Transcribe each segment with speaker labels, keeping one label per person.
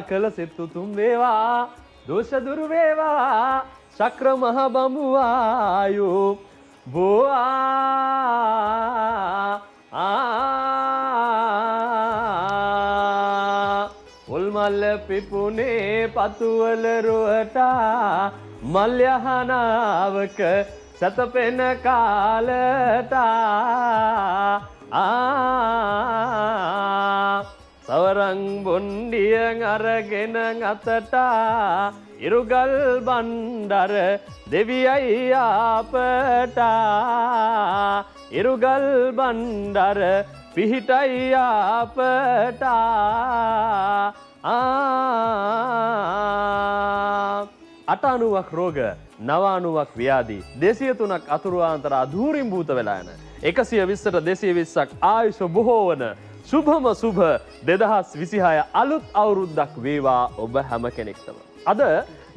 Speaker 1: කළ සිත් උතුම් වේවා දෝෂ දුරු වේවා ශක්‍ර මහ බඹුආයු බෝආ උල්මල්ල පිපුනේ පතුවල රුවටා මල්යහනාවක සතපෙන කාලටා සවරං බොණ්ඩියෙන් අරගෙන අතටා ඉරුගල් බණ්ඩර දෙවියයි ආපටා ඉරුගල් බණ්ඩර පිහිටයි ආපටා අටානුවක් රෝග නවානුවක් ව්‍යාධි 203ක් අතුරුවාන්තර අධූරින් භූත වෙලා යන 120ට 220ක් ආයුෂ බොහෝ වන සුභම සුභ 2026 අලුත් අවුරුද්දක් වේවා ඔබ හැම කෙනෙක්ටම. අද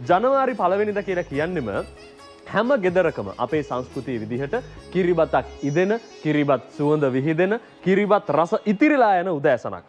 Speaker 1: ජනවාරි 1 වෙනිදා කියලා කියන්නෙම හැම ගෙදරකම අපේ සංස්කෘතිය විදිහට කිරිබතක් ඉදෙන, කිරිබත් සුවඳ විහිදෙන, කිරිබත් රස ඉතිරිලා යන උදෑසනක්.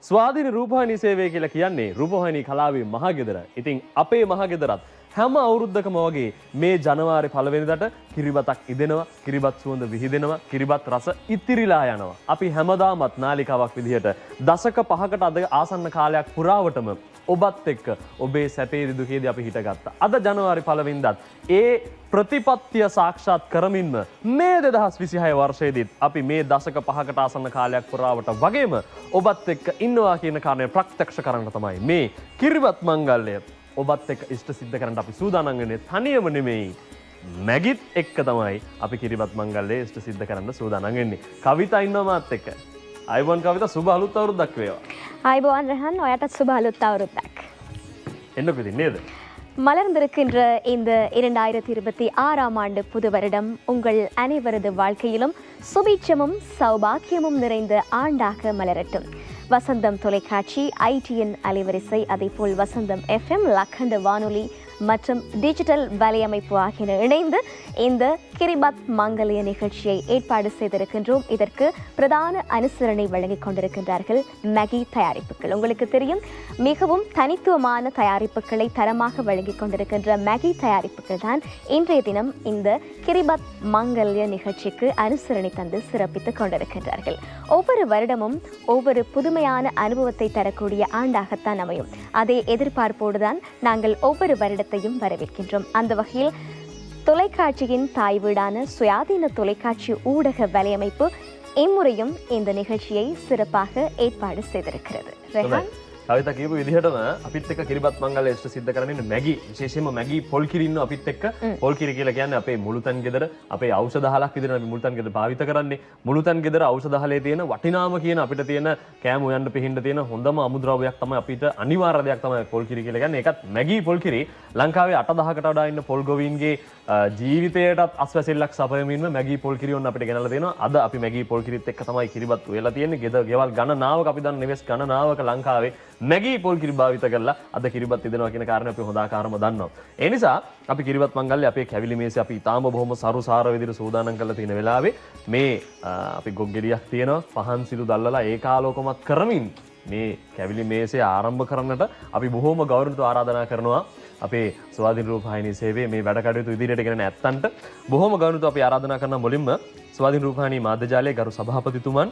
Speaker 1: ස්වාධීන රූපවාහිනී සේවය කියලා කියන්නේ රූපවාහිනී කලාවේ මහගෙදර. ඉතින් අපේ මහගෙදරත් හැම අවුරුද්දකම වගේ මේ ජනවාරි 1 වෙනිදාට කිරිබතක් ඉදෙනවා, කිරිබත් සුවඳ විහිදෙනවා, කිරිබත් රස ඉතිරිලා යනවා. අපි හැමදාමත් නාලිකාවක් විදිහට දශක 5කට අද ආසන්න කාලයක් පුරාවටම ඔබත් එක්ක ඔබේ සැපේ දුකේදී අපි හිටගත්තා. අද ජනවාරි 1 වෙනිදාත් ඒ ප්‍රතිපත්තිය සාක්ෂාත් කරමින්ම මේ 2026 වර්ෂයේදීත් අපි මේ දශක 5කට ආසන්න කාලයක් පුරාවට වගේම ඔබත් එක්ක ඉන්නවා කියන කාරණය ප්‍රත්‍යක්ෂ කරන්න තමයි මේ කිරිබත් මංගල්‍යය ඔබත් එක්ක ඉෂ්ට සිද්ධ කරන්න අපි සූදානම් වෙන්නේ. තනියම නෙමෙයි, මැගිත් එක්ක තමයි අපි කිරිබත් මංගල්‍යය ඉෂ්ට සිද්ධ කරන්න සූදානම් වෙන්නේ. කවිතා ඉන්නවා මාත් එක්ක. අයවන් කවිතා සුබ අලුත් අවුරුද්දක් වේවා.
Speaker 2: ආයිබෝන් රහන්, ඔයාටත් සුබ අලුත් අවුරුද්දක්.
Speaker 1: என்னக்கு இது நேது
Speaker 2: மலர்ந்திருக்கின்ற இந்த 2026ஆம் ஆண்டு புது வருடம் உங்கள் அனைவரது வாழ்க்கையிலும் சுபீட்சமும் சௌபாக்கியமும் நிறைந்த ஆண்டாக மலரட்டும். வசந்தம் தொலைக்காட்சி, ஐடிஎன் அலைவரிசை, அதேபோல் வசந்தம் FM, லக்கண்ட வானொலி மற்றும் டிஜிட்டல் வலையமைப்பு ஆகியன இணைந்து இந்த கிரிபத் மங்கல்ய நிகழ்ச்சியை ஏற்பாடு செய்திருக்கின்றோம். இதற்கு பிரதான அனுசரணை வழங்கிக் கொண்டிருக்கின்றார்கள் மேகி தயாரிப்புகள். உங்களுக்கு தெரியும், மிகவும் தனித்துவமான தயாரிப்புகளை தரமாக வழங்கிக் கொண்டிருக்கின்ற மேகி தயாரிப்புகள் தான் இன்றைய தினம் இந்த கிரிபத் மங்கல்ய நிகழ்ச்சிக்கு அனுசரணை தந்து சிறப்பித்துக் கொண்டிருக்கின்றார்கள். ஒவ்வொரு வருடமும் ஒவ்வொரு புதுமையான அனுபவத்தை தரக்கூடிய ஆண்டாகத்தான் அமையும். அதே எதிர்பார்ப்போடுதான் நாங்கள் ஒவ்வொரு வருடத்தையும் வரவேற்கின்றோம். அந்த வகையில் தொலைக்காட்சியின் தாய் வீடான சுயாதீன தொலைக்காட்சி ஊடக வலையமைப்பு இம்முறையும் இந்த நிகழ்ச்சியை சிறப்பாக ஏற்பாடு செய்திருக்கிறது. ரெஹான்,
Speaker 1: කවිතා කියපු විදිහටම අපිත් එක්ක කිරිබත් මංගල්‍ය ඉෂ්ට සිද්ධ කරන්නේ මැගි, විශේෂයෙන්ම මැගි පොල් කිරි ඉන්න අපිත් එක්ක. පොල් කිරි කියලා කියන්නේ අපේ මුළුතන් ගෙදර, අපේ ඖෂධ හලක් විදිහට අපි මුළුතන් ගෙදර භාවිත කරන්නේ. මුළුතන් ගෙදර ඖෂධ හලේ තියෙන වටිනාම කියන අපිට තියෙන කෑම උයන්න පිහින්න තියෙන හොඳම අමුද්‍රව්‍යයක් තමයි අපිට අනිවාර්ය දෙයක් තමයි පොල් කිරි කියලා කියන්නේ. ඒකත් මැගි පොල් කිරි. ලංකාවේ 8-10කට වඩා ඉන්න පොල් ගොවීන්ගේ ජීවිතයටත් අස්වැසිල්ලක් සපයමින්ම මැගි පොල් කිරි ඔන්න අපිට ගෙනල්ලා දෙනවා. අද අපි මැගි පොල් කිරිත් එක්ක තමයි කිරිබත් වෙලා තියෙන්නේ. ගෙවල් ගණනාවක අපි දන්න නිවෙස් ගණනාවක ලංකාවේ මැගි පොල් කිරි භාවිත කරලා අද කිරිබත් ඉදෙනවා කියන කාරණේ අපි හොඳ ආකාරම දන්නවා. ඒ නිසා අපි කිරිබත් මංගල්‍ය අපේ කැවිලි මේසේ අපි ඊටාම බොහොම සරුසාර විදිහට සූදානම් කරලා තියෙන වෙලාවේ මේ අපි ගොග්ගෙඩියක් තියෙනවා, පහන් සිළු දැල්ලලා ඒකාලෝකමත් කරමින් මේ කැවිලි මේසේ ආරම්භ කරන්නට අපි බොහොම ගෞරවණීයව ආරාධනා කරනවා අපේ ස්වාධීන රූපවාහිනී සේවයේ මේ වැඩ කටයුතු ඉදිරියට ගෙන ඇත්තන්ට බොහොම ගෞරවණීයව අපි ආරාධනා කරන මුලින්ම ස්වාධීන රූපවාහිනී මාධ්‍ය ජාලයේ ගරු සභාපතිතුමන්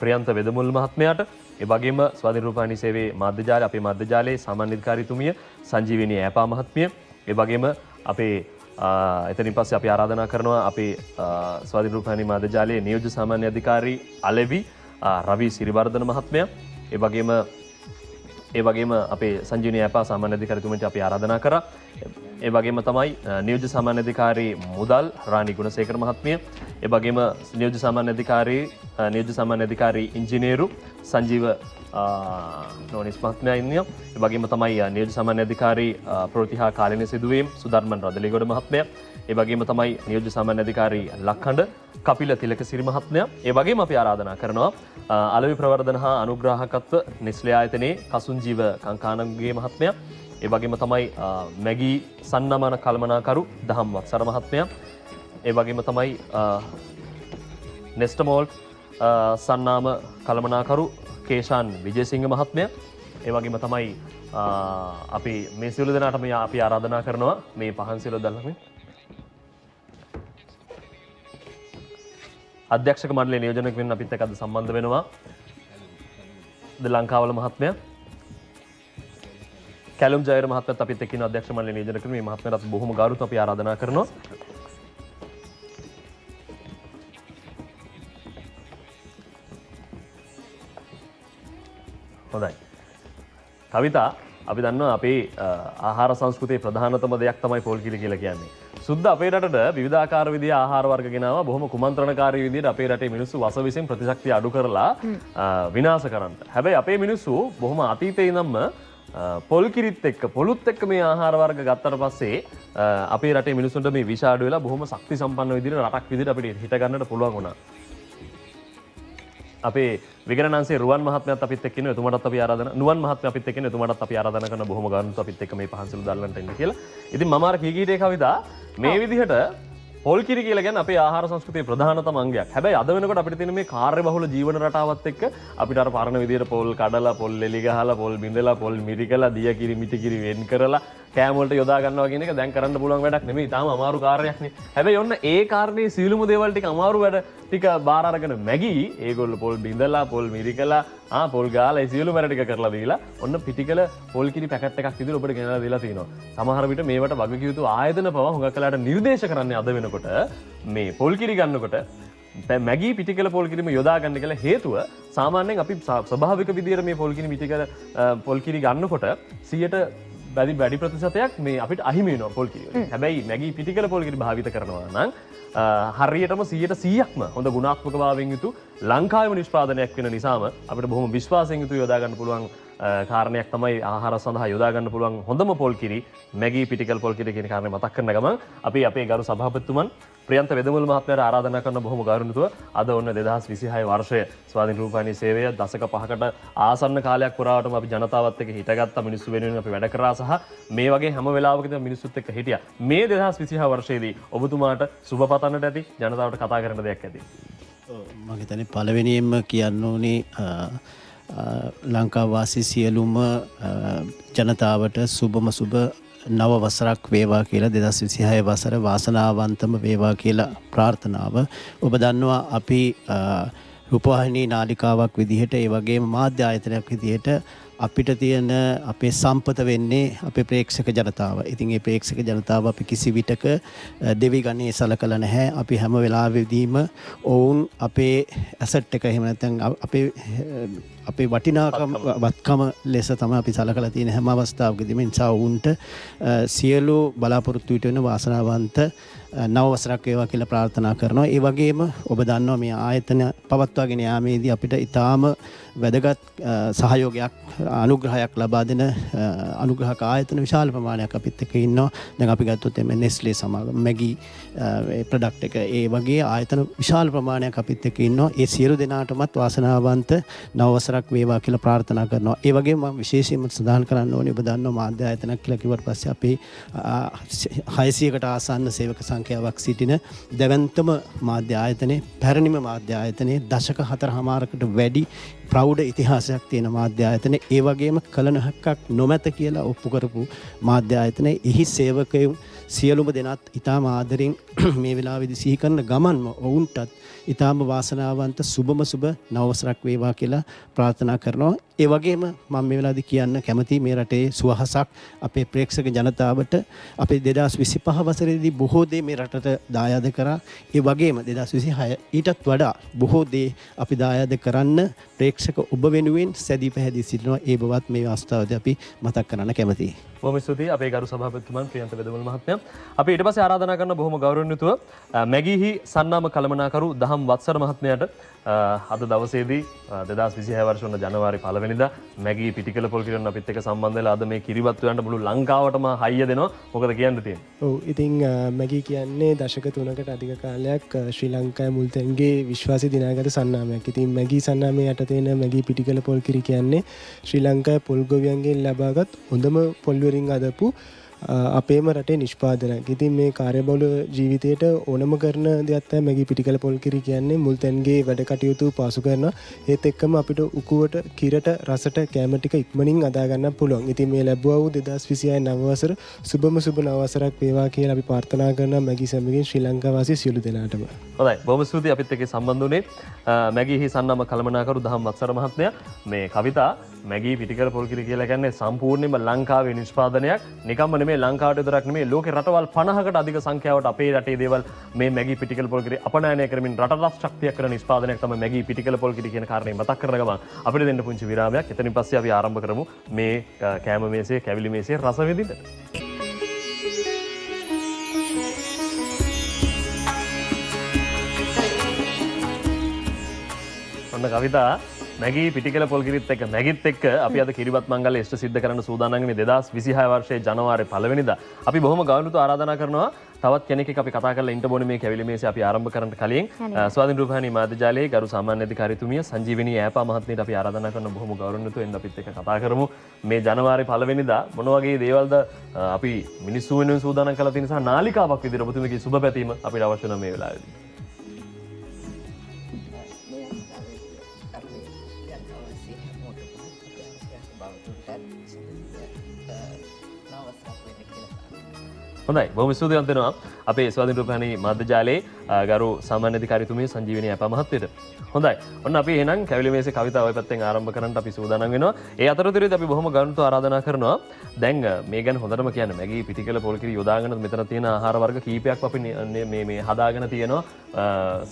Speaker 1: ප්‍රියන්ත වෙදමුල් මහත්මයාට, ඒ වගේම ස්වාධීන රූපවාහිනී සේවයේ මාධ්‍ය ජාලය අපේ මාධ්‍ය ජාලයේ සාමාන්‍ය අධිකාරීතුමිය සංජීවනී ඈපා මහත්මිය, ඒ වගේම අපේ එතනින් පස්සේ අපි ආරාධනා කරනවා අපේ ස්වාධීන රූපවාහිනී මාධ්‍ය ජාලයේ නියෝජ්‍ය සාමාන්‍ය අධිකාරී අලෙවි රවි සිරිවර්ධන මහත්මයා, ඒ වගේම අපේ සංජීවනී ඈපා සාමාන්‍ය අධිකාරීතුමන්ට අපි ආරාධනා කරා. ඒ වගේම තමයි නියෝජ්‍ය සාමාන්‍ය අධිකාරී මුදල් රාණි ගුණසේකර මහත්මිය, ඒ වගේම නියෝජ්‍ය සාමාන්‍ය අධිකාරී ඉංජිනේරු සංජීව නෝනිස් මහත්මයා ඉන්නවා. ඒ වගේම තමයි නියෝජ්‍ය සාමාන්‍ය අධිකාරී ප්‍රවෘත්ති හා කාලීන සිදුවීම් සුධර්මන් රදලිගොඩ මහත්මයා, ඒ වගේම තමයි නියෝජ්‍ය සාමාන්‍ය අධිකාරී ලක්හඬ කපිල තිලකසිරි මහත්මයා. ඒ වගේම අපි ආරාධනා කරනවා අලෙවි ප්‍රවර්ධන හා අනුග්‍රාහකත්ව නෙස්ලේ ආයතනයේ කසුන්ජීව කංකානම්ගේ මහත්මයා, ඒ වගේම තමයි මැගී සන්නමන කළමනාකරු දහම් වත්සර මහත්මයා, ඒ වගේම තමයි නෙස්ටමෝල් සන්නාම කළමනාකරු කේෂාන් විජේසිංහ මහත්මයා, ඒ වගේම තමයි අපි මේ සියලු දෙනාටම අපි ආරාධනා කරනවා මේ පහන් සියලු දල්ලමින් අධ්‍යක්ෂක මණ්ඩලයේ නියෝජනයක් වෙන්න අපිත් එක්ක අද සම්බන්ධ වෙනවා ද ලංකාවල මහත්මයා කැලුම් ජයර මහත්මයාත් අපිත් එක්ක ඉන්න අධ්‍යක්ෂක මණ්ඩලයේ නියෝජනය කරන මේ මහත්මයාට බොහොම ගෞරවයෙන් අපි ආරාධනා කරනවා හොඳයි කවිතා අපි දන්නවා අපේ ආහාර සංස්කෘතියේ ප්‍රධානතම දෙයක් තමයි පොල්කිරි කියලා කියන්නේ. සුද්ධ අපේ රටට විවිධාකාර විදිහේ ආහාර වර්ග ගෙනාවා බොහොම කුමන්ත්‍රණකාරී විදිහට අපේ රටේ මිනිස්සු වස විසින් ප්‍රතිශක්තිය අඩු කරලා විනාශ කරන්න. හැබැයි අපේ මිනිස්සු බොහොම අතීතේ ඉඳන්ම පොල්කිරිත් එක්ක පොලුත් එක්ක මේ ආහාර වර්ග ගත්තට පස්සේ අපේ රටේ මිනිස්සුන්ට මේ විෂ අඩු වෙලා බොහොම ශක්ති සම්පන්න විදිහට රටක් විදිහට අපිට හිට ගන්නට පුළුවන් වුණා. අපේ විගණනාංශයේ රුවන් මහත්මයාත් අපිත් එක්ක ඉන්නවා. එතුමාටත් අපි ආරාධනා නුවන් මහත්මයා අපිත් එක්ක ඉන්නවා. එතුමාටත් අපි ආරාධනා කරන බොහොම ගෞරවයෙන් අපිත් එක්ක මේ පහන්සල් දල්ලන්ට එන්න කියලා. ඉතින් මම අර කීකීටේ කවිතා මේ විදිහට පොල්කිරි කියලා කියන්නේ අපේ ආහාර සංස්කෘතියේ ප්‍රධානතම අංගයක්. හැබැයි අද වෙනකොට අපිට තියෙන මේ කාර්යබහුල ජීවන රටාවත් එක්ක අපිට අර පරණ විදිහට පොල් කඩලා, පොල් එලි ගහලා, පොල් බිඳලා, පොල් මිරිකලා, දිය කිරි මිටි කිරි වෙන් කරලා කෑම වලට යොදා ගන්නවා කියන එක දැන් කරන්න පුළුවන් වැඩක් නෙමෙයි. තාම අමාරු කාර්යයක් නේ. හැබැයි ඔන්න ඒ කාර්යයේ සීලුම දේවල් ටික අමාරු වැඩ ටික බාර අරගෙන මැගී ඒගොල්ලෝ පොල් බිඳලා, පොල් මිරිකලා, පොල් ගාලා ඒ සියලුම වැඩ ටික කරලා දීලා ඔන්න පිටිකල පොල් කිරි පැකට් එකක් විදිහට ඔබට ගෙනලා දීලා තිනවා. සමහර විට මේවට වගකිය යුතු ආයතන පවා හුඟක් කලකට නිර්දේශ කරන්නේ අද වෙනකොට මේ පොල් කිරි ගන්නකොට මැගී පිටිකල පොල් කිරිම යොදා ගන්න කියලා හේතුව සාමාන්‍යයෙන් අපි ස්වභාවික විදිහට මේ පොල් කිරි පිටිකල පොල් කිරි ගන්නකොට 100ට වැඩි ප්‍රතිශතයක් මේ අපිට අහිමි වෙනවා පොල් කිරි වලින්. හැබැයි මැගී පිටිකල පොල් කිරි භාවිත කරනවා නම් හරියටම 100%ක්ම හොඳ ගුණාත්මක භාවයෙන් යුතු ලංකාවේම නිෂ්පාදනයක් වෙන නිසාම අපිට බොහොම විශ්වාසයෙන් යුතුව යොදා ගන්න පුළුවන් කාරණයක් තමයි ආහාර සඳහා යොදා ගන්න පුළුවන් හොඳම පොල් කිරි මැගී පිටිකල් පොල් කිරි කියන කාරණේ මතක් කරන ගමන් අපි අපේ ගරු සභාපතිතුමන් ප්‍රියන්ත වෙදමුල් මහත්මයාට ආරාධනා කරන බොහොම ගෞරවණීයව අද ඔන්න 2026 වර්ෂය ස්වාධීන රූපවාහිනී සේවය දශක 5කට ආසන්න කාලයක් පුරාවටම අපි ජනතාවත් එක්ක හිටගත්ත මිනිස්සු වෙනුවෙන් අපි වැඩ කරා සහ මේ වගේ හැම වෙලාවකදීම මිනිස්සුත් එක්ක හිටියා. මේ 2026 වර්ෂයේදී ඔබතුමාට සුබ පතන්නට ඇති ජනතාවට කතා කරන්න දෙයක් ඇති.
Speaker 3: මම හිතන්නේ පළවෙනියෙන්ම කියන්න ඕනේ ලංකාවාසී සියලුම ජනතාවට සුබම සුබ නව වසරක් වේවා කියලා 2026 වසර වාසනාවන්තම වේවා කියලා ප්‍රාර්ථනාව. ඔබ දන්නවා අපි රූපවාහිනී නාලිකාවක් විදිහට ඒ වගේම මාධ්‍ය ආයතනයක් විදිහට අපිට තියෙන අපේ සම්පත වෙන්නේ අපේ ප්‍රේක්ෂක ජනතාව. ඉතින් මේ ප්‍රේක්ෂක ජනතාව අපි කිසි විටක දෙවි ගණේ සලකලා නැහැ. අපි හැම වෙලාවෙදීම ඔවුන් අපේ ඇසට් එක එහෙම නැත්නම් අපේ වටිනාකම වත්කම ලෙස තමයි අපි සලකලා තියෙන හැම අවස්ථාවකදීම. ඒ නිසා ඔවුන්ට සියලු බලාපොරොත්තු විට වෙන වාසනාවන්ත නව වසරක් වේවා කියලා ප්‍රාර්ථනා කරනවා. ඒ වගේම ඔබ දන්නවා මේ ආයතන පවත්වාගෙන යාමේදී අපිට ඊටාම වැදගත් සහයෝගයක් අනුග්‍රහයක් ලබා දෙන අනුග්‍රහක ආයතන විශාල ප්‍රමාණයක් අපිත් එක්ක ඉන්නවා. දැන් අපි ගත්තොත් මේ නෙස්ලේ සමග මැගී ප්‍රොඩක්ට් එක ඒ වගේ ආයතන විශාල ප්‍රමාණයක් අපිත් එක්ක ඉන්නවා. ඒ සියලු දෙනාටමත් වාසනාවන්ත නව වසරක් වේවා කියලා ප්‍රාර්ථනා කරනවා. ඒ වගේම මම විශේෂයෙන්ම සඳහන් කරන්න ඕනේ ඔබ දන්නවා මාධ්‍ය ආයතනක් කියලා කිව්වට පස්සේ අපේ 600කට ආසන්න සේවක සංඛ්‍යාවක් සිටින දැවැන්තම මාධ්‍ය ආයතනයේ පැරණිම මාධ්‍ය ආයතනයේ දශක 4කමාරකට වැඩි ප්‍රෞಢ ඉතිහාසයක් තියෙන මාධ්‍ය ආයතනයේ ඒ වගේම කලනහක්ක් නොමැත කියලා ඔප්පු කරපු මාධ්‍ය ආයතනයේ එහි සේවකයෝ සියලුම දෙනාත් ඊටාම ආදරෙන් මේ වෙලාවේදී සිහි කරන ගමන්ම ඔවුන්ටත් ඊටාම වාසනාවන්ත සුබම සුබ නවවසරක් වේවා කියලා ප්‍රාර්ථනා කරනවා. ඒ වගේම මම මේ වෙලාවේදී කියන්න කැමතියි මේ රටේ සුවහසක් අපේ ප්‍රේක්ෂක ජනතාවට අපේ 2025 වසරේදී බොහෝ දේ මේ රටට දායාද කරා. ඒ වගේම 2026 ඊටත් වඩා බොහෝ දේ අපි දායාද කරන්න ප්‍රේක්ෂක ඔබ වෙනුවෙන් සැදී පැහැදී සිටිනවා. ඒ බවත් මේ අවස්ථාවේදී අපි මතක් කරන්න කැමතියි.
Speaker 1: බොහොම ස්තුතියි අපේ ගරු සභාපතිතුමන් ප්‍රියන්ත වෙදමුල් මහත්මයා. අපි ඊට පස්සේ ආරාධනා කරන බොහොම ගෞරවණීයව මැගීහි සන්නාම කළමනාකරු දහම් වත්සර මහත්මයාට අද දවසේදී 2026 වර්ෂ වන ජනවාරි 1 වෙනිදා මැගී පිටිකල පොල් කිරණ අපිත් එක්ක සම්බන්ධ වෙලා අද මේ කිරිබත් වලට මුළු ලංකාවටම හයිය දෙනවා. මොකද කියන්න තියෙන්නේ?
Speaker 4: ඔව් ඉතින් මැගී කියන්නේ දශක 3කට අධික කාලයක් ශ්‍රී ලංකාවේ මුල්තැන්ගේ විශ්වාසී දිනාගත සන්නාමයක්. ඉතින් මැගී සන්නාමයේ යට තියෙන මැගී පිටිකල පොල් කිරි කියන්නේ ශ්‍රී ලංකාවේ පොල් ගොවියන්ගෙන් ලබාගත් හොඳම පොල් වලින් අදපු අපේම රටේ නිෂ්පාදනයක්. ඉතින් මේ කාර්යබහුල ජීවිතයට ඕනම කරන දෙයක් තමයි මැගී පිටිකල පොල්කිරි කියන්නේ. මුල් තැන්ගේ වැඩ කටයුතු පාසු කරනවා. ඒත් එක්කම අපිට උකුවට, කිරට, රසට, කැම ටික ඉක්මනින් අදා ගන්න පුළුවන්. ඉතින් මේ ලැබුවා වූ 2026 නව වසර සුබම සුබ නව වසරක් වේවා කියලා අපි ප්‍රාර්ථනා කරනවා මැගී සමගින් ශ්‍රී ලංකා වාසී සියලු දෙනාටම.
Speaker 1: හොඳයි. බොහොම ස්තුතියි අපිත් එක්ක සම්බන්ධ වුණේ. මැගී සන්නම කළමනාකරු දහම් වත්සර මහත්මයා. මේ කවිතා මැගී පිටිකල පොල්කිරි කියලා කියන්නේ සම්පූර්ණයෙන්ම ලංකාවේ නිෂ්පාදනයක්. නිකම්ම නෙමෙයි ලංකාවට විතරක් නෙමෙයි ලෝකේ රටවල් 50කට අධික සංඛ්‍යාවට අපේ රටේ දේවල් මේ මැගී පිටිකල පොල්කිරි අපනයනය කරමින් රටට ශක්තියක් කරන නිෂ්පාදනයක් තමයි මැගී පිටිකල පොල්කිරි කියන කාරණේ මතක් කරන ගමන් අපිට දෙන්න පුංචි විරාමයක්. එතනින් පස්සේ අපි ආරම්භ කරමු මේ කෑම මේසේ, කැවිලි මේසේ රස විඳින්න. ඔන්න කවිතා මැගී පිටිකල පොල්කිරිත් එක්ක මැගිත් එක්ක අපි අද කිරිබත් මංගල්‍ය ඉෂ්ට සිද්ධ කරන්න සූදානම් වෙන්නේ 2026 වර්ෂයේ ජනවාරි 1 වෙනිදා. අපි බොහොම ගෞරවණීයව ආරාධනා කරනවා තවත් කෙනෙක් එක්ක අපි කතා කරලා ඉන්න ඕනේ මේ කැවිලි මේසේ අපි ආරම්භ කරන්න කලින් ස්වාධීන රූපවාහිනී මාධ්‍ය ජාලයේ ගරු සාමාන්‍ය අධිකාරීතුමිය සංජීවනී ඈපා මහත්මියට අපි ආරාධනා කරන බොහොම ගෞරවණීයව එන්න අපිත් එක්ක කතා කරමු. මේ ජනවාරි 1 වෙනිදා මොන වගේ දේවල්ද අපි මිනිස්සු වෙනුවෙන් සූදානම් කරලා තියෙන නිසා නාලිකාවක් විදිහට ඔබතුමීගේ සුබ පැතීම අපිට අවශ්‍ය වෙන මේ වෙලාවේදී. හොඳයි බොහොම ස්තුතිවන්ත වෙනවා අපේ ස්වාධීන රූපවාහිනී මාධ්‍ය ජාලයේ ගරු සාමාන්‍ය අධිකාරීතුමිය සංජීවනී ඈපා මහත්මියට. හොඳයි. ඔන්න අපි එහෙනම් කැවිලි මේසේ කවිතාව ඔය පැත්තෙන් ආරම්භ කරන්න අපි සූදානම් වෙනවා. ඒ අතරතුරේදී අපි බොහොම ගෞරවණීයව ආරාධනා කරනවා. දැන් මේ ගැන හොඳටම කියන්න මැගී පිටිකල පොල්කිරි යොදාගෙන මෙතන තියෙන ආහාර වර්ග කීපයක් අපි මේ හදාගෙන තියෙනවා,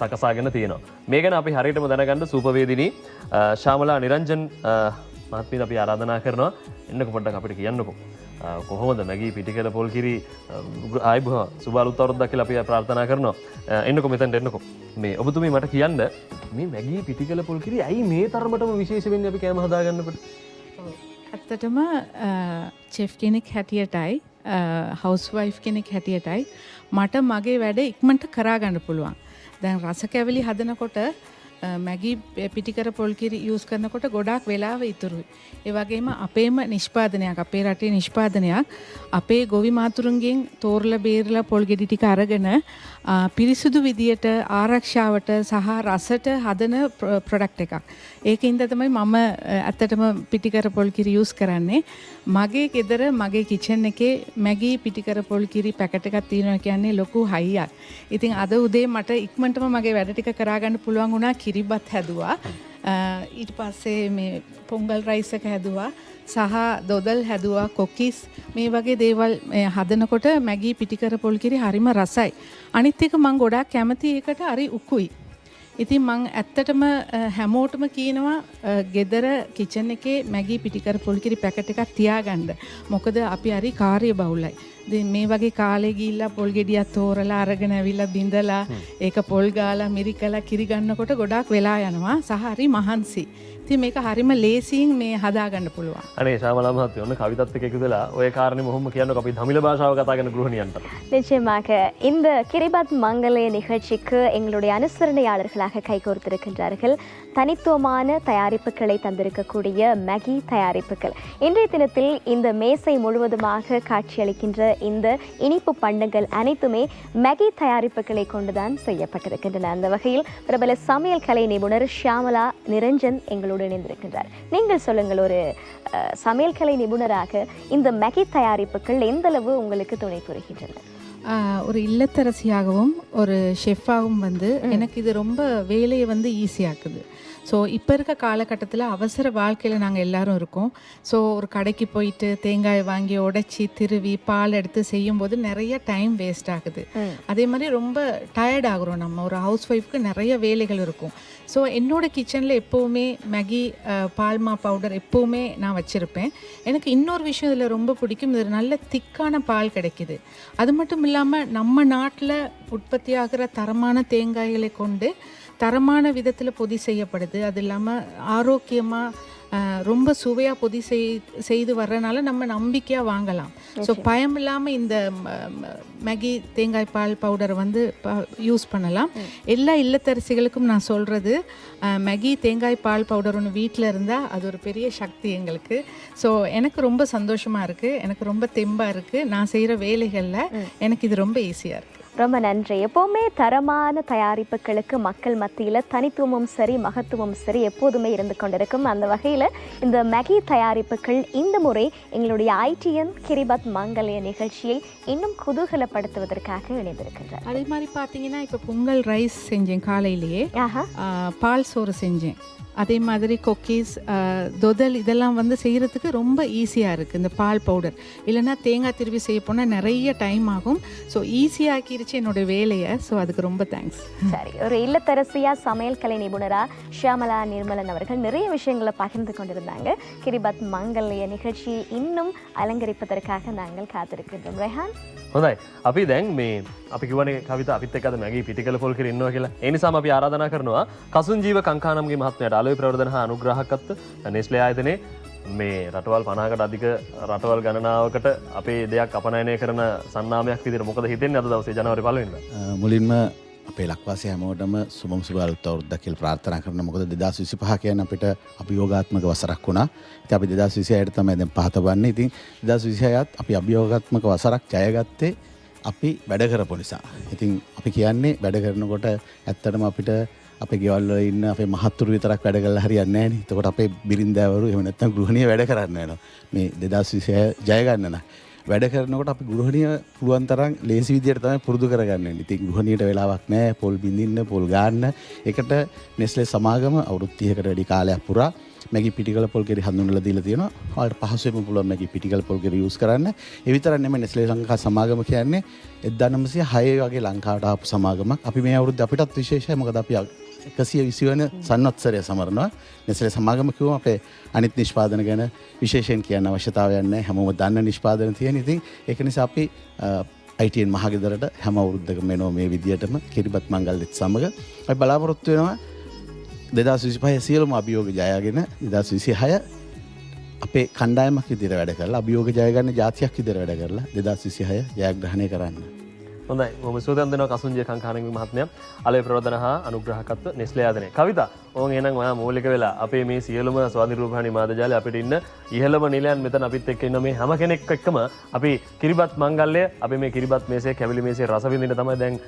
Speaker 1: සකසාගෙන තියෙනවා. මේ ගැන අපි හරියටම දැනගන්න සූපවේදිනී ශාමලා නිරංජන් මහත්මියට අපි ආරාධනා කරනවා. එන්නකො පොඩ්ඩක් අපිට කියන්නකො. කොහොමද මැගී පිටිකල පොල්කිරි ආයිබෝ සුබ අලුත් අවුරුද්දක් කියලා අපි ප්‍රාර්ථනා කරනවා. එන්නකො මෙතනට එන්නකො. මේ ඔබතුමී මට කියන්න මේ මැගී පිටිකල පොල්කිරි ඇයි මේ තරමටම විශේෂ වෙන්නේ අපි කෑම හදාගන්නකොට?
Speaker 5: ඇත්තටම චෙෆ් කෙනෙක් හැටියටයි හවුස් වයිෆ් කෙනෙක් හැටියටයි මට මගේ වැඩ ඉක්මනට කරා ගන්න පුළුවන්. දැන් රස කැවිලි හදනකොට මැගී පිටිකර පොල්කිරි යූස් කරනකොට ගොඩාක් වෙලාව ඉතුරුයි. ඒ වගේම අපේම නිෂ්පාදනයක්, අපේ රටේ නිෂ්පාදනයක් අපේ ගොවි මාතුරුන්ගෙන් තෝරලා බේරලා පොල් ගෙඩි ටික අරගෙන පිරිසුදු විදියට ආරක්ෂාවට සහ රසට හදන ප්‍රොඩක්ට් එකක්. ඒකින්ද තමයි මම ඇත්තටම පිටිකර පොල්කිරි යූස් කරන්නේ. මගේ ගෙදර මගේ කිචන් එකේ මැගී පිටිකර පොල්කිරි පැකට් එකක් තියෙනවා කියන්නේ ලොකු හයියක්. ඉතින් අද උදේ මට ඉක්මනටම මගේ වැඩ ටික කරා ගන්න පුළුවන් වුණා. කිරිබත් හැදුවා. ඊට පස්සේ මේ පොංගල් රයිස් එක හැදුවා. සහ දොදල් හැදුවා, කොකිස් මේ වගේ දේවල් හදනකොට මැගී පිටිකර පොල්කිරි හරිම රසයි. අනිත් එක මම ගොඩාක් කැමති එකට හරි උකුයි. ඉතින් මං ඇත්තටම හැමෝටම කියනවා ගෙදර කිචන් එකේ මැගී පිටිකර පොල්කිරි පැකට් එකක් තියාගන්න. මොකද අපි හරි කාර්යබහුලයි. දැන් මේ වගේ කාලේ ගිහිල්ලා පොල් ගෙඩියක් තෝරලා අරගෙන ඇවිල්ලා බිඳලා ඒක පොල් ගාලා මිරිකලා කිරි ගන්නකොට ගොඩාක් වෙලා යනවා. සහ හරි මහන්සි. ඉතින් මේක හරිම ලේසියෙන් මේ හදා ගන්න පුළුවන්.
Speaker 1: අනේ ශාමලා මහත්මිය ඔන්න කවිතත් එක්ක එකතු වෙලා ඔය කාරණේ මොහොම කියන්නකො අපි தமிழ் பாஷாව කතා කරන ගෘහණියන්ට.
Speaker 2: நிச்சயமாக இந்த கிரிபத் மங்களே நிகழ்ச்சிக்கு எங்களுடைய அனுசரணையாளர்களாக கைகோர்த்திருக்கின்றார்கள் தனித்துவமான தயாரிப்புகளை தந்திருக்கக்கூடிய மேகி தயாரிப்புகள். இன்றைய தினத்தில் இந்த மேசை முழுவதுமாக காட்சியளிக்கின்ற இந்த இனிப்பு பண்டங்கள் அனைத்துமே மேகி தயாரிப்புகளை கொண்டுதான் செய்யப்பட்டிருக்கின்றன. அந்த வகையில் பிரபல சமையல் கலை நிபுணர் ஷியாமலா நிரஞ்சன் எங்களோடு இணைந்திருக்கின்றார். நீங்கள் சொல்லுங்கள், ஒரு சமையல் கலை நிபுணராக இந்த மேகி தயாரிப்புகள் எந்த அளவு உங்களுக்கு துணை புரிகின்றன?
Speaker 5: ஒரு இல்லத்தரசியாகவும் ஒரு ஷெஃபாகவும் வந்து எனக்கு இது ரொம்ப வேலையை வந்து ஈஸியாக்குது. ஸோ இப்போ இருக்க காலகட்டத்தில் அவசர வாழ்க்கையில் நாங்கள் எல்லோரும் இருக்கோம். ஸோ ஒரு கடைக்கு போயிட்டு தேங்காய் வாங்கி உடைச்சி திருவி பால் எடுத்து செய்யும்போது நிறைய டைம் வேஸ்ட் ஆகுது. அதே மாதிரி ரொம்ப டயர்ட் ஆகுறோம். நம்ம ஒரு ஹவுஸ் ஒய்ஃப்க்கு நிறைய வேலைகள் இருக்கும். ஸோ என்னோடய கிச்சனில் எப்போவுமே மேகி பால்மா பவுடர் எப்போவுமே நான் வச்சுருப்பேன். எனக்கு இன்னொரு விஷயம் இதில் ரொம்ப பிடிக்கும், இது நல்ல திக்கான பால் கிடைக்கிது. அது மட்டும் இல்லாமல் நம்ம நாட்டில் உற்பத்தி ஆகிற தரமான தேங்காய்களை கொண்டு தரமான விதத்தில் பொதி செய்யப்படுது. அது இல்லாமல் ஆரோக்கியமாக ரொம்ப சுவையாக பொதி செய்து வர்றனால நம்ம நம்பிக்கையாக வாங்கலாம். ஸோ பயம் இல்லாமல் இந்த மேகி தேங்காய் பால் பவுடரை வந்து யூஸ் பண்ணலாம். எல்லா இல்லத்தரசிகளுக்கும் நான் சொல்கிறது, மேகி தேங்காய் பால் பவுடர் ஒன்று வீட்டில் இருந்தால் அது ஒரு பெரிய சக்தி எங்களுக்கு. ஸோ எனக்கு ரொம்ப சந்தோஷமாக இருக்குது, எனக்கு ரொம்ப தெம்பாக இருக்குது. நான் செய்கிற வேலைகளில் எனக்கு இது ரொம்ப ஈஸியாக இருக்குது.
Speaker 2: ரொம்ப நன்றி. எப்போவுமே தரமான தயாரிப்புகளுக்கு மக்கள் மத்தியில் தனித்துவமும் சரி மகத்துவமும் சரி எப்போதுமே இருந்து கொண்டிருக்கும். அந்த வகையில் இந்த மேகி தயாரிப்புகள் இந்த முறை எங்களுடைய ITN கிரிபத் மங்கல்ய நிகழ்ச்சியை இன்னும் குதூகலப்படுத்துவதற்காக இணைந்திருக்கின்றார்.
Speaker 5: அதே மாதிரி பார்த்தீங்கன்னா இப்போ பொங்கல் ரைஸ் செஞ்சேன் காலையிலேயே, பால் சோறு செஞ்சேன். அதே மாதிரி கொக்கீஸ், தொதல் இதெல்லாம் வந்து செய்கிறதுக்கு ரொம்ப ஈஸியாக இருக்குது இந்த பால் பவுடர். இல்லைன்னா தேங்காய் திருவி செய்ய போனால் நிறைய டைம் ஆகும். ஸோ ஈஸியாக்கிருச்சு என்னோடய வேலையை. ஸோ அதுக்கு ரொம்ப தேங்க்ஸ்.
Speaker 2: சரி, ஒரு இல்லத்தரசியாக சமையல் கலை நிபுணராக ஷியாமலா நிர்மலன் அவர்கள் நிறைய விஷயங்களை பகிர்ந்து கொண்டிருந்தாங்க. கிரிபத் மங்கல்ய நிகழ்ச்சியை இன்னும் அலங்கரிப்பதற்காக நாங்கள் காத்திருக்கின்றோம். ரெஹான்,
Speaker 1: හොඳයි. අපි දැන් මේ අපි කිව්වනේ කවිතා අපිත් එක්ක අද මැගී පිටිකල පොල් කිරි ඉන්නවා කියලා. ඒ නිසාම අපි ආරාධනා කරනවා කසුන් ජීව කංකානම්ගේ මහත්මයාට ආලෝක ප්‍රවර්ධන හා අනුග්‍රහකත්ව නෙස්ලේ ආයතනයේ මේ රටවල් 50කට අධික රටවල් ගණනාවකට අපේ දෙයක් අපනයනය කරන සන්නාමයක් විදිහට මොකද හිතෙන්නේ අද දවසේ ජනවාරි 1 වෙනිදා?
Speaker 6: මුලින්ම අපේ ලක්වාසී හැමෝටම සුබම සුබ අලුත් අවුරුද්දක් කියලා ප්‍රාර්ථනා කරනවා. මොකද 2025 කියන්නේ අපිට අභියෝගාත්මක වසරක් වුණා. ඉතින් අපි 2026ට තමයි දැන් පහ තබන්නේ. ඉතින් 2026ත් අපි අභියෝගාත්මක වසරක් ජයගත්තේ අපි වැඩ කරපු නිසා. ඉතින් අපි කියන්නේ වැඩ කරනකොට ඇත්තටම අපිට අපේ ගෙවල් වල ඉන්න අපේ මහත්තුරු විතරක් වැඩ කරලා හරියන්නේ නැහැ නේ. එතකොට අපේ බිරින්දෑවරු එහෙම නැත්නම් ගෘහණිය වැඩ කරන්න වෙනවා. මේ 2026 ජය ගන්න නම් වැඩ කරනකොට අපි ගෘහණිය පුළුවන් තරම් ලේසි විදියට තමයි පුරුදු කරගන්න වෙන්නේ. ඉතින් ගෘහණියට වෙලාවක් නැහැ පොල් බින්දින්න, පොල් ගාන්න. ඒකට නෙස්ලේ සමාගම අවුරුදු 30කට වැඩි කාලයක් පුරා මැගි පිටිකල පොල් කිරි හඳුන්වලා දීලා තියෙනවා. ඔයාලට පහසුවෙන්ම පුළුවන් මැගි පිටිකල පොල් කිරි යූස් කරන්න. ඒ විතරක් නෙමෙයි නෙස්ලේ ලංකා සමාගම කියන්නේ 1906 වගේ ලංකාවට ආපු සමාගමක්. අපි මේ අවුරුද්ද අපිටත් විශේෂයි. මොකද අපි 120 වෙනි සංවත්සරය සමරනවා. නෙස්ලේ සමාගම කිව්වම අපේ අනිත් නිෂ්පාදන ගැන විශේෂයෙන් කියන්න අවශ්‍යතාවයක් නැහැ. හැමෝම දන්න නිෂ්පාදන තියෙන. ඉතින් ඒක නිසා අපි ITN මහගෙදරට හැම අවුරුද්දකම එනවා මේ විදියටම කිරිබත් මංගල්‍යත් සමග. අපි බලාපොරොත්තු වෙනවා 2025 සියලුම අභියෝග ජයගෙන 2026 අපේ කණ්ඩායමක් විදිහට වැඩ කරලා අභියෝග ජය ගන්න ජාතියක් විදිහට වැඩ කරලා 2026 ජයග්‍රහණය කරන්න.
Speaker 1: හොඳයි. මොහොම සුවඳ දෙනවා කසුන් ජීව කංකානම්ගේ මහත්මයා. ආලෝක ප්‍රවර්ධන හා අනුග්‍රහකත්ව නෙස්ලේ ආයතනයේ. කවිතා, ඕන් එහෙනම් ඔයා මූලික වෙලා අපේ මේ සියලුම ස්වාධිරූපහානි මාධ්‍යාලේ අපිට ඉන්න ඉහළම නිලයන් මෙතන අපිත් එක්ක ඉන්න මේ හැම කෙනෙක් එක්කම අපි කිරිබත් මංගල්‍ය අපි මේ කිරිබත් මේසේ කැවිලි මේසේ රස විඳින්න තමයි දැන්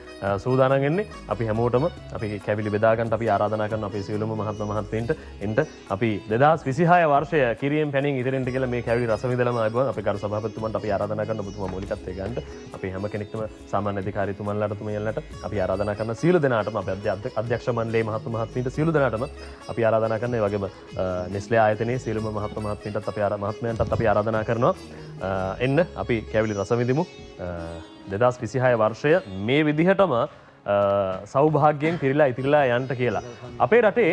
Speaker 1: සූදානම් වෙන්නේ. අපි හැමෝටම අපි කැවිලි බෙදා ගන්න අපි ආරාධනා කරන අපේ සියලුම මහත්මයන්ට එන්න අපි 2026 වර්ෂය කිරියෙන් පැනින් ඉදිරියට කියලා මේ කැවිලි රස විඳලාම ආවම අපේ කරු සභාපතිතුමන්ට අපි ආරාධනා කරන ඔබතුමා මූලිකත්වයේ ගන්න අපි හැම කෙනෙක්ටම සාමාන්‍ය අධිකාරීතුමන්ලාට තුමියන්ලාට අපි ආරාධනා කරන සියලු දෙනාටම අපේ අධ්‍යක්ෂ මණ්ඩලයේ මහත්මීන්ට සියලු දෙනාටම අපි ආරාධනා කරන ඒ වගේම නෙස්ලේ ආයතනයේ සියලුම මහත්මීන්ටත් අපි මහත්මයන්ටත් අපි ආරාධනා කරනවා එන්න අපි කැවිලි රස විඳිමු. 2026 වර්ෂය මේ විදිහටම සෞභාග්‍යයෙන් පිරීලා ඉතිරිලා යන්න කියලා. අපේ රටේ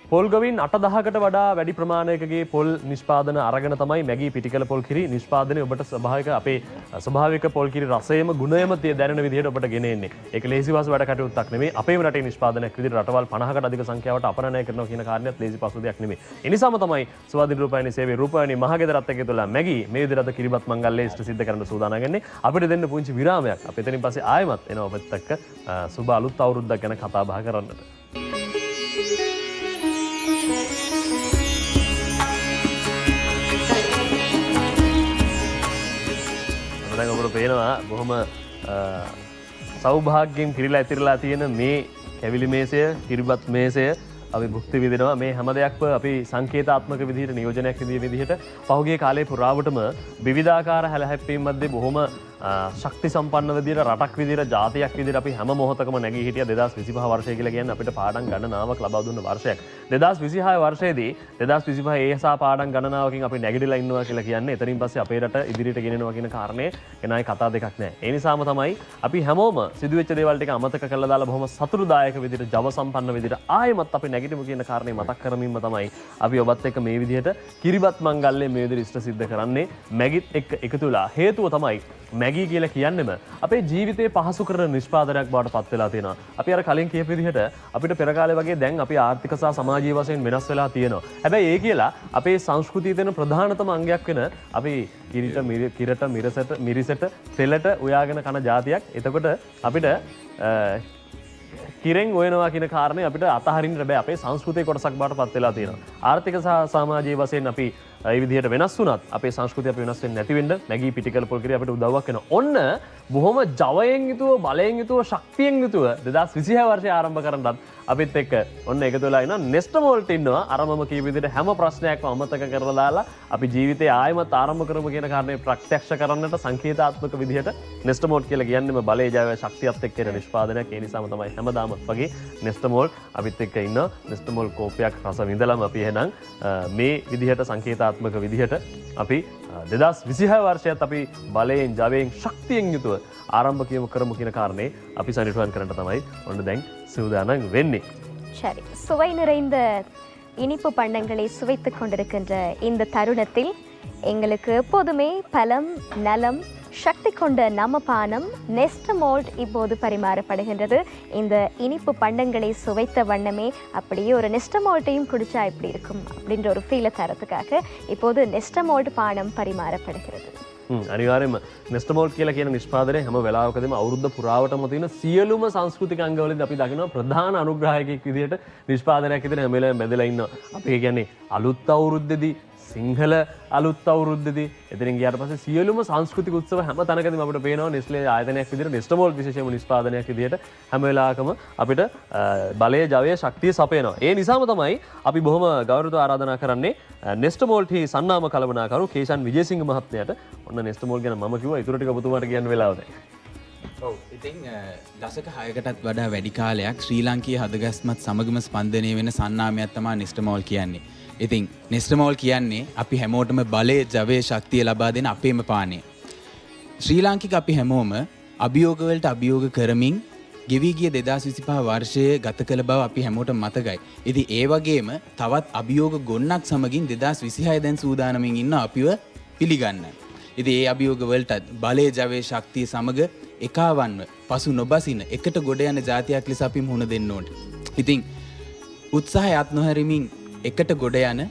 Speaker 1: පොල් ගොවින් 8,000කට වඩා වැඩි ප්‍රමාණයකගේ පොල් නිෂ්පාදන අරගෙන තමයි මැගී පිටිකල පොල් කිරි නිෂ්පාදනය ඔබට ස්වභාවික අපේ ස්වභාවික පොල් කිරි රසයම ගුණයම දැනෙන විදිහට ඔබට ගෙන එන්නේ. ඒක ලේසි වාසි වැඩ කටයුත්තක් නෙමෙයි. අපේම රටේ නිෂ්පාදනයක් විදිහට රටවල් 50කට අධික සංඛ්‍යාවට අපනයනය කරනවා කියන කාරණේත් ලේසි පසු දෙයක් නෙමෙයි. ඒ නිසාම තමයි ස්වාධීන රූපවාහිනී සේවයේ රූපවාහිනී මහගෙදරත් එක්ක තුලා මැගී මේ විදිහට කිරිබත් මංගල්‍ය ඉෂ්ට සිද්ධ කරන්න සූදානම් වෙන්නේ. අපිට දෙන්න පුංචි විරාමයක්. අපි එතනින් පස්සේ ආයෙමත් එනවා ඔබත් එක්ක සුබ අලුත් අවුරුද්දක් ගැන කතා බහ කරන්නට. දැන් ඔබට පේනවා බොහොම සෞභාග්‍යයෙන් පිරීලා ඉතිරිලා තියෙන මේ කැවිලි මේසය, කිරිබත් මේසය අපි භුක්ති විඳිනවා. මේ හැම දෙයක්ම අපි සංකේතාත්මක විදිහට නියෝජනයක් විදිහට පහුගිය කාලේ පුරාවටම විවිධාකාර හැලහැප්පීම් මැද්දේ බොහොම ශක්ති සම්පන්න විදිහට රටක් විදිහට ජාතියක් විදිහට අපි හැම මොහොතකම නැගී හිටියා. 2025 වර්ෂය කියලා කියන්නේ අපිට පාඩම් ගණනාවක් ලබා දුන්න වර්ෂයක්. 2026 වර්ෂයේදී 2025 ඒසා පාඩම් ගණනාවකින් අපි නැගිටලා ඉන්නවා කියලා කියන්නේ එතනින් පස්සේ අපේ රට ඉදිරියට ගෙනෙනවා කියන කාරණේ එනයි කතා දෙකක් නෑ. ඒ නිසාම තමයි අපි හැමෝම සිදුවෙච්ච දේවල් ටික අමතක කරලා දාලා බොහොම සතුටුදායක විදිහට ජව සම්පන්න විදිහට ආයෙමත් අපි නැගිටමු කියන කාරණේ මතක් කරමින්ම තමයි අපි ඔබත් එක්ක මේ විදිහට කිරිබත් මංගල්‍ය මේ විදිහට ඉෂ්ට සිද්ධ කරන්නේ මැගිත් එක්ක එකතු වෙලා. හේතුව තමයි මැගී කියලා කියන්නෙම අපේ ජීවිතේ පහසු කරන නිෂ්පාදනයක් බවට පත් වෙලා තියෙනවා. අපි අර කලින් කියපු විදිහට අපිට පෙර කාලේ වගේ දැන් අපි ආර්ථික සහ සමාජීය වශයෙන් වෙනස් වෙලා තියෙනවා. හැබැයි ඒ කියලා අපේ සංස්කෘතියේ තියෙන ප්‍රධානතම අංගයක් වෙන අපි කිරට මිරිසට තෙලට උයාගෙන කන જાතියක්. එතකොට අපිට කිරෙන් ඔයනවා කියන කාරණේ අපිට අතහරින්න බෑ. අපේ සංස්කෘතියේ කොටසක් බවට පත් වෙලා තියෙනවා. ආර්ථික සහ සමාජීය වශයෙන් අපි ඒ විදිහට වෙනස් වුණත් අපේ සංස්කෘතිය අපි වෙනස් වෙන්නේ නැති වෙන්න මැගී පිටිකල පොල් කිරි අපිට උදව්වක් වෙනවා. ඔන්න බොහොම ජවයෙන් යුතුව බලයෙන් යුතුව ශක්තියෙන් යුතුව 2026 වර්ෂය ආරම්භ කරන්නත් අපිත් එක්ක ඔන්න එකතු වෙලා ඉනවා නෙස්ටමෝල්ට ඉන්නවා. අර මම කියපු විදිහට හැම ප්‍රශ්නයක්ම අමතක කරලා දාලා අපි ජීවිතේ ආයෙමත් ආරම්භ කරමු කියන කාරණේ ප්‍රත්‍යක්ෂ කරන්නට සංකේතාත්මක විදිහට නෙස්ටමෝල්ට් කියලා කියන්නේම බලයේ ජය ශක්තියත් එක්ක එන නිෂ්පාදනයක්. ඒ නිසාම තමයි හැමදාම වගේ නෙස්ටමෝල්ට් අපිත් එක්ක ඉන්නවා. නෙස්ටමෝල් කෝපයක් රස විඳලාම අපි එහෙනම් මේ විදිහට සංකේතාත්මක විදිහට අපි 2026 වර්ෂයත් අපි බලයෙන් ජවයෙන් ශක්තියෙන් යුතුව ආරම්භ කරමු කියන කාරණේ අපි සනිටුවන් කරන්න තමයි ඔන්න දැන් சூதானம் வெண்ணி.
Speaker 2: சரி, சுவை நிறைந்த இனிப்பு பண்டங்களை சுவைத்துக் கொண்டிருக்கின்ற இந்த தருணத்தில் எங்களுக்கு எப்போதுமே பலம் நலம் சக்தி கொண்ட நமபானம் நெஸ்டமோல்ட் இப்போது பரிமாறப்படுகின்றது. இந்த இனிப்பு பண்டங்களை சுவைத்த வண்ணமே அப்படியே ஒரு நெஸ்டமோல்ட்டையும் குடிச்சா எப்படி இருக்கும் அப்படின்ற ஒரு ஃபீலை தரத்துக்காக இப்போது நெஸ்டமோல்ட் பானம் பரிமாறப்படுகிறது.
Speaker 1: අනිවාර්යයෙන්ම නෙස්ටමෝල්ට් කියලා කියන නිෂ්පාදනය හැම වෙලාවකදීම අවුරුද්ද පුරාවටම තියෙන සියලුම සංස්කෘතික අංගවලදී අපි දකිනවා ප්‍රධාන අනුග්‍රාහකයෙක් විදිහට නිෂ්පාදනයක් විදිහට හැම වෙලාවෙම බැඳලා ඉන්නවා. අපි කියන්නේ අලුත් අවුරුද්දේදී සිංහල අලුත් අවුරුද්දේදී එතනින් ගියාට පස්සේ සියලුම සංස්කෘතික උත්සව හැම තැනකදීම අපිට පේනවා නෙස්ලේ ආයතනයක් විදිහට නෙස්ටමෝල්ට් විශේෂයෙන්ම නිෂ්පාදනයක් විදිහට හැම වෙලාවකම අපිට බලය ජවය ශක්තිය සපයනවා. ඒ නිසාම තමයි අපි බොහොම ගෞරවව ආරාධනා කරන්නේ නෙස්ටමෝල්ට් හි සන්නාම කළමනාකරු කේෂන් විජේසිංහ මහත්මයාට. ඔන්න නෙස්ටමෝල්ට් ගැන මම කිව්වා ඊටු ටික ඔබතුමාට කියන්න වෙලාව නැහැ.
Speaker 7: ඔව් ඉතින් දශක 6කටත් වඩා වැඩි කාලයක් ශ්‍රී ලාංකීය හදගස්මත් සමගම ස්පන්දනය වෙන සන්නාමයක් තමයි නෙස්ටමෝල් කියන්නේ. ඉතින් නෙස්ටමෝල් කියන්නේ අපි හැමෝටම බලය ජවය ශක්තිය ලබා දෙන අපේම පානය. ශ්‍රී ලාංකික අපි හැමෝම අභියෝග වලට අභියෝග කරමින් ගෙවි ගිය 2025 වර්ෂයේ ගත කළ බව අපි හැමෝටම මතකයි. ඉතින් ඒ වගේම තවත් අභියෝග ගොන්නක් සමගින් 2026 දැන් සූදානමින් ඉන්න අපිව පිළිගන්න. ඉතින් ඒ අභියෝග වලට බලය ජවය ශක්තිය සමග එකවන්ව පසු නොබසින එකට ගොඩ යන જાතියක් ලෙස අපි මුහුණ දෙන්න ඕනේ. ඉතින් උත්සාහය අත් නොහැරීමින් එකට ගොඩ යන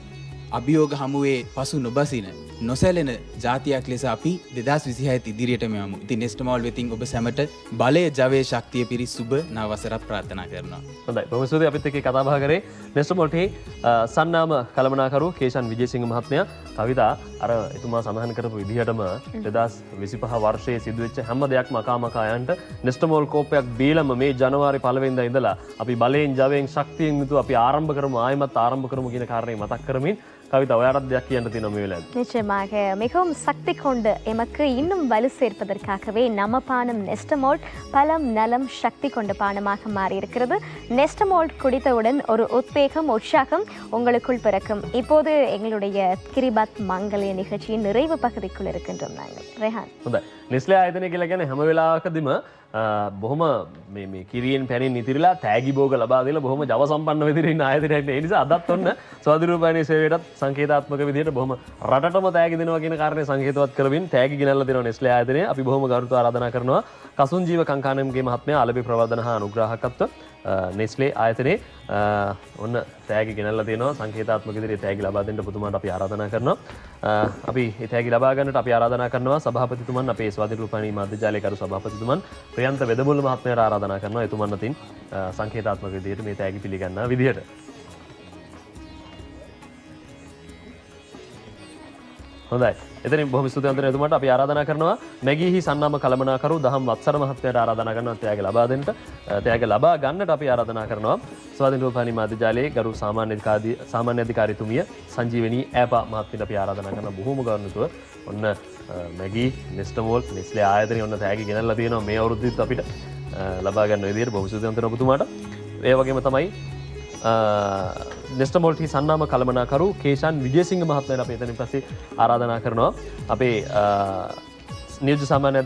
Speaker 7: අභියෝග හමුවේ පසු නොබසින නොසැලෙන જાතියක් ලෙස අපි 2026 ඉදිරියටම යමු. ඉතින් නෙස්ටමෝල් වෙතින් ඔබ සැමට බලය ජවය ශක්තිය පිරිස් සුබ නව වසරක් ප්‍රාර්ථනා කරනවා.
Speaker 1: හොඳයි. බොහොම ස්තුතියි අපිත් එක්ක කතා බහ කරේ නෙස්ටමෝල්ට් හි සන්නාම කළමනාකරු කේෂන් විජේසිංහ මහත්මයා. කවිතා අර එතුමා සඳහන් කරපු විදිහටම 2025 වර්ෂයේ සිදුවෙච්ච හැම දෙයක්ම අකාමකා යන්ට නෙස්ටමෝල් කෝපයක් බීලම මේ ජනවාරි 1 වෙනිදා ඉඳලා අපි බලයෙන් ජවයෙන් ශක්තියෙන් යුතුව අපි ආරම්භ කරමු ආයමත් ආරම්භ කරමු කියන කාරණේ මතක් කරමින් கவிதா ஒயாரத் දෙයක් කියන්න තියෙනවා මේ වෙලාවේ.
Speaker 2: நிச்சயமாக மிகவும் சக்தி கொண்டு எமக்கு இன்னும் வலு சேர்ப்பதற்காகவே நம்ம பானம் நெஸ்டமோல்ட் பலம் நலம் சக்தி கொண்ட பானமாக மாறி இருக்கிறது. நெஸ்டமோல்ட் குடித்தவுடன் ஒரு உத்வேகம் உற்சாகம் உங்களுக்குள் பிறக்கும். இப்போது எங்களுடைய கிரிபாத் மங்கலிய நிகழ்ச்சியின் நிறைவு பகுதிக்குள் இருக்கின்றோம் நாங்கள். ரெஹான்.
Speaker 1: හොඳයි. නෙස්ලේ ආයතනය කියලා කියන්නේ හැම වෙලාවකදීම බොහොම මේ කිරියෙන් පැනින් ඉතිරිලා තෑගි භෝග ලබා දෙලා බොහොම ජව සම්පන්න විදිහට ඉන්න ආයතනයක් නේ. ඒ නිසා අදත් ඔන්න ස්වාධීනෝපායනයේ සේවයටත් සංකේතාත්මක විදිහට බොහොම රටටම තෑගි දෙනවා කියන කාරණේ සංකේතවත් කරමින් තෑගි ගෙනල්ලා දෙනවා නෙස්ලේ ආයතනය. අපි බොහොම ගෞරවව ආරාධනා කරනවා කසුන් ජීව කංකානම්ගේ මහත්මයා අලබි ප්‍රවර්ධන හා අනුග්‍රාහකත්ව නෙස්ලේ ආයතනයේ ඔන්න තෑගි ගෙනල්ලා දෙනවා සංකේතාත්මක විදිහට තෑගි ලබා දෙන්න පුතුමාට අපි ආරාධනා කරනවා. අපි මේ තෑගි ලබා ගන්නට අපි ආරාධනා කරනවා සභාපතිතුමන් අපේ ස්වාධීනෝපායනී මාධ්‍ය ජාලයේ කරු සභාපතිතුමන් ප්‍රියන්ත වෙදමුල්ල මහත්මයාට ආරාධනා කරනවා එතුමන් අතින් සංකේතාත්මක විදිහට මේ තෑගි පිළිගන්නා විදිහට. හොඳයි. එතනින් බොහොම ස්තුතියි අන්තර එතුමාට අපි ආරාධනා කරනවා මැගීහි සන්නාම කළමනාකරු දහම් වත්සර මහත්මයාට ආරාධනා කරනවා තෑගි ලබා දෙන්න. තෑගි ලබා ගන්නට අපි ආරාධනා කරනවා ස්වාධීනෝපායනී මාධ්‍ය ජාලයේ ගරු සාමාන්‍ය අධිකාරීතුමිය සංජීවනී ඈපා මහත්මියට අපි ආරාධනා කරනවා බොහොම ගෞරවණීයව ඔන්න මැගී නෙස්ටමෝල් නෙස්ලේ ආයතනයේ ඔන්න තෑගි ගෙනල්ලා තියෙනවා මේ අවුරුද්දෙත් අපිට ලබා ගන්න විදිහට බොහොම ස්තුතියි අන්තර ඔබතුමාට. ඒ වගේම තමයි නෙස්ටමෝල්ට් හි සන්නාම කළමනාකරු කේෂන් විජේසිංහ මහත්මයාට අපි එතනින් පස්සේ ආරාධනා කරනවා අපේ නියෝජ්‍ය සාමාන්‍ය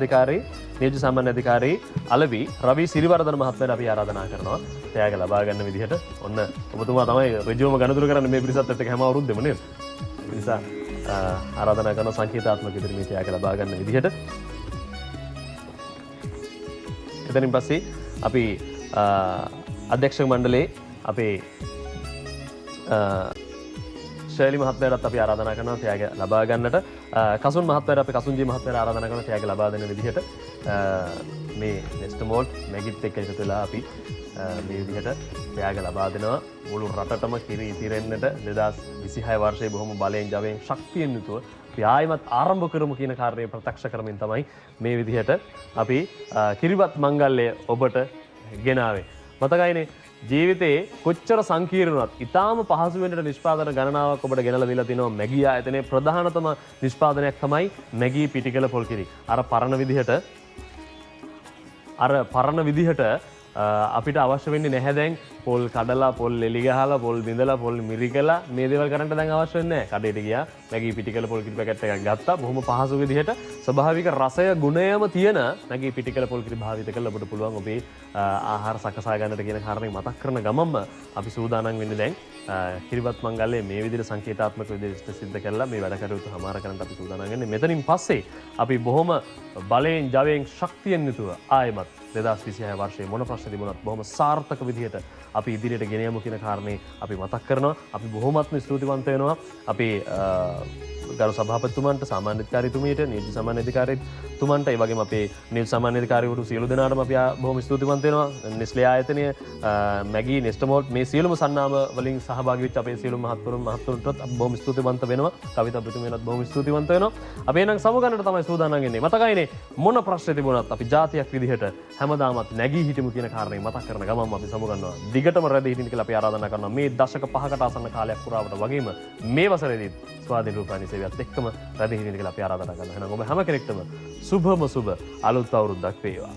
Speaker 1: අධිකාරී අලවි රවි සිරිවර්ධන මහත්මයාට අපි ආරාධනා කරනවා තෑග ලබා ගන්න විදිහට. ඔන්න ඔබතුමා තමයි ඍජුවම ගණතුරු කරන්නේ මේ පිරිසත් එක්ක හැම අවුරුද්දෙම නේද? ඒ නිසා ආරාධනා කරන සංකේතාත්මක විදිහට මේ තෑග ලබා ගන්න විදිහට. එතනින් පස්සේ අපි අධ්‍යක්ෂක මණ්ඩලයේ අපේ ශෛලි මහත්මයාටත් අපි ආරාධනා කරනවා ත්‍යාග ලබා ගන්නට. කසුන් මහත්මයාට අපි කසුන්ජී මහත්මයාට ආරාධනා කරනවා ත්‍යාග ලබා දෙන විදිහට මේ නෙස්ටමෝල්ට් මැගිත් එක්ක එකතු වෙලා අපි මේ විදිහට ත්‍යාග ලබා දෙනවා. මුළු රටටම කිරි ඉතිරෙන්නට 2026 වර්ෂයේ බොහොම බලයෙන් ජවයෙන් ශක්තියෙන් යුතුව අපි ආයෙමත් ආරම්භ කරමු කියන කාරණය ප්‍රත්‍යක්ෂ කරමින් තමයි මේ විදිහට අපි කිරිබත් මංගල්‍යය ඔබට ගෙනාවේ. මතකයිනේ ජීවිතයේ කොච්චර සංකීර්ණවත් ඉතාම පහසු වෙන්නට නිෂ්පාදන ගණනාවක් ඔබට ගෙනලා දීලා තිනවා මැගී ආයතනයේ ප්‍රධානතම නිෂ්පාදනයක් තමයි මැගී පිටිකල පොල්කිරි. අර පරණ විදිහට අපිට අවශ්‍ය වෙන්නේ නැහැ දැන් පොල් කඩලා පොල් එලි ගහලා පොල් බිඳලා පොල් මිරිකලා මේ දේවල් කරන්න දැන් අවශ්‍ය වෙන්නේ නැහැ. කඩේට ගියා මැගී පිටිකල පොල්කිරි පැකට් එකක් ගත්තා. බොහොම පහසු විදිහට ස්වභාවික රසය ගුණයම තියෙන මැගී පිටිකල පොල්කිරි භාවිත කරලා ඔබට පුළුවන් ඔබේ ආහාර සකසා ගන්නට කියන කාරණේ මතක් කරන ගමන්ම අපි සූදානම් වෙන්නේ දැන් කිරිබත් මංගල්‍යයේ මේ විදිහට සංකේතාත්මක විදිහට සිද්ධ කරලා මේ වැඩ කටයුතු හමාර කරන්නට අපි සූදානම් වෙන්නේ. මෙතනින් පස්සේ අපි බොහොම බලයෙන් ජවයෙන් ශක්තියෙන් යුතුව ආයෙමත් 2026 වර්ෂයේ මොන ප්‍රශ්න තිබුණත් බොහොම සාර්ථක විදිහට අපි ඉදිරියට ගෙන යමු කියන කාරණේ අපි මතක් කරනවා. අපි බොහොමත්ම ස්තුතිවන්ත වෙනවා අපේ ගරු සභාපතිතුමන්ට, සාමාන්‍ය අධිකාරීතුමියට, නියෝජ්‍ය සාමාන්‍ය අධිකාරීතුමන්ට, ඒ වගේම අපේ නියෝජ්‍ය සාමාන්‍ය අධිකාරීවරු සියලු දෙනාටම අපි බොහොම ස්තුතිවන්ත වෙනවා. නෙස්ලේ ආයතනය, මැගී, නෙස්ටමෝල්ට් මේ සියලුම සන්නාම වලින් සහභාගී වෙච්ච අපේ සියලුම මහත්වරුන්ටත් අපි බොහොම ස්තුතිවන්ත වෙනවා. කවිතා ප්‍රතිමේනත් බොහොම ස්තුතිවන්ත වෙනවා. අපි එහෙනම් සමුගන්නට තමයි සූදානම් වෙන්නේ. මතකයිනේ මොන ප්‍රශ්න තිබුණත් අපි ජාතියක් විදිහට හැමදාමත් නැගී හිටමු කියන කාරණේ මතක් කරන ගමන්ම අපි සමුගන්නවා. දිගටම රැඳී හිටින්න කියලා අපි ආරාධනා කරනවා. මේ දශක 5කට ආසන්න කාලයක් පුරාවට වගේම මේ වසරේදී ස්වාධීන රූපවාහිනී සේවයත් එක්කම රැඳී හිටින්න කියලා අපි ආරාධනා කරනවා. එහෙනම් ඔබ හැම කෙනෙක්ටම සුභම සුභ අලුත් අවුරුද්දක් වේවා.